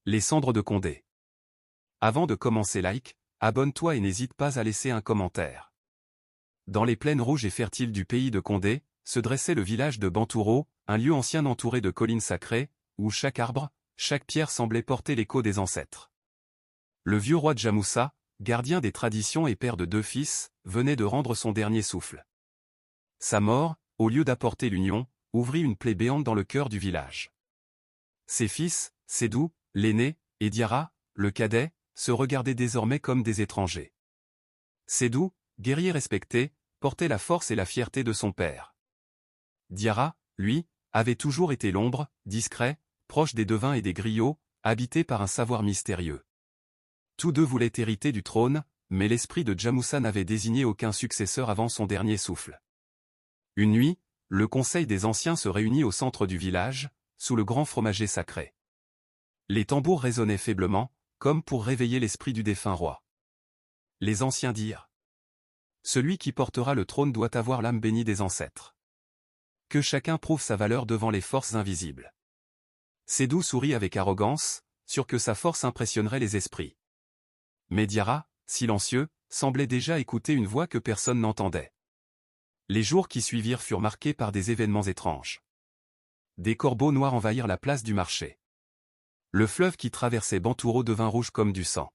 Les cendres de Condé. Avant de commencer, like, abonne-toi et n'hésite pas à laisser un commentaire. Dans les plaines rouges et fertiles du pays de Condé, se dressait le village de Bantouro, un lieu ancien entouré de collines sacrées, où chaque arbre, chaque pierre semblait porter l'écho des ancêtres. Le vieux roi Djamoussa, gardien des traditions et père de 2 fils, venait de rendre son dernier souffle. Sa mort, au lieu d'apporter l'union, ouvrit une plaie béante dans le cœur du village. Ses fils, Sédou, l'aîné, et Diarra, le cadet, se regardaient désormais comme des étrangers. Sédou, guerrier respecté, portait la force et la fierté de son père. Diarra, lui, avait toujours été l'ombre, discret, proche des devins et des griots, habité par un savoir mystérieux. Tous deux voulaient hériter du trône, mais l'esprit de Djamoussa n'avait désigné aucun successeur avant son dernier souffle. Une nuit, le conseil des anciens se réunit au centre du village, sous le grand fromager sacré. Les tambours résonnaient faiblement, comme pour réveiller l'esprit du défunt roi. Les anciens dirent : celui qui portera le trône doit avoir l'âme bénie des ancêtres. Que chacun prouve sa valeur devant les forces invisibles. Sédou sourit avec arrogance, sûr que sa force impressionnerait les esprits. Mais Diarra, silencieux, semblait déjà écouter une voix que personne n'entendait. Les jours qui suivirent furent marqués par des événements étranges. Des corbeaux noirs envahirent la place du marché. Le fleuve qui traversait Bantouro devint rouge comme du sang.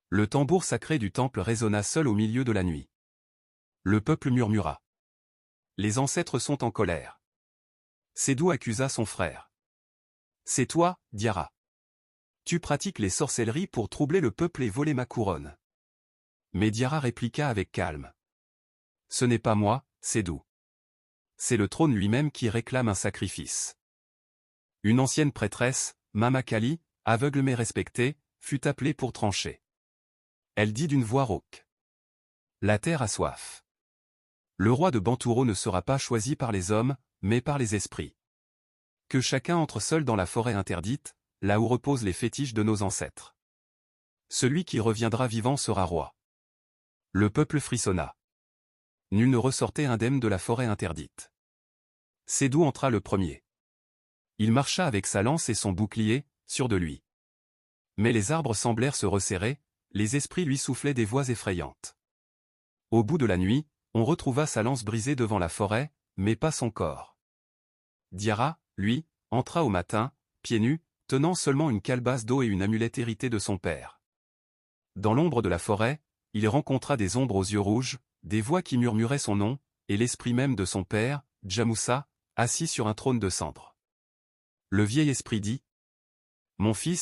Le tambour sacré du temple résonna seul au milieu de la nuit. Le peuple murmura. Les ancêtres sont en colère. Sédou accusa son frère. C'est toi, Diarra. Tu pratiques les sorcelleries pour troubler le peuple et voler ma couronne. Mais Diarra répliqua avec calme. Ce n'est pas moi, Sédou. C'est le trône lui-même qui réclame un sacrifice. Une ancienne prêtresse, Mama Kali, aveugle mais respectée, fut appelée pour trancher. Elle dit d'une voix rauque. La terre a soif. Le roi de Bantouro ne sera pas choisi par les hommes, mais par les esprits. Que chacun entre seul dans la forêt interdite, là où reposent les fétiches de nos ancêtres. Celui qui reviendra vivant sera roi. Le peuple frissonna. Nul ne ressortait indemne de la forêt interdite. Sédou entra le premier. Il marcha avec sa lance et son bouclier, sûr de lui. Mais les arbres semblèrent se resserrer, les esprits lui soufflaient des voix effrayantes. Au bout de la nuit, on retrouva sa lance brisée devant la forêt, mais pas son corps. Diarra, lui, entra au matin, pieds nus, tenant seulement une calebasse d'eau et une amulette héritée de son père. Dans l'ombre de la forêt, il rencontra des ombres aux yeux rouges, des voix qui murmuraient son nom, et l'esprit même de son père, Djamoussa, assis sur un trône de cendre. Le vieil esprit dit : Mon fils,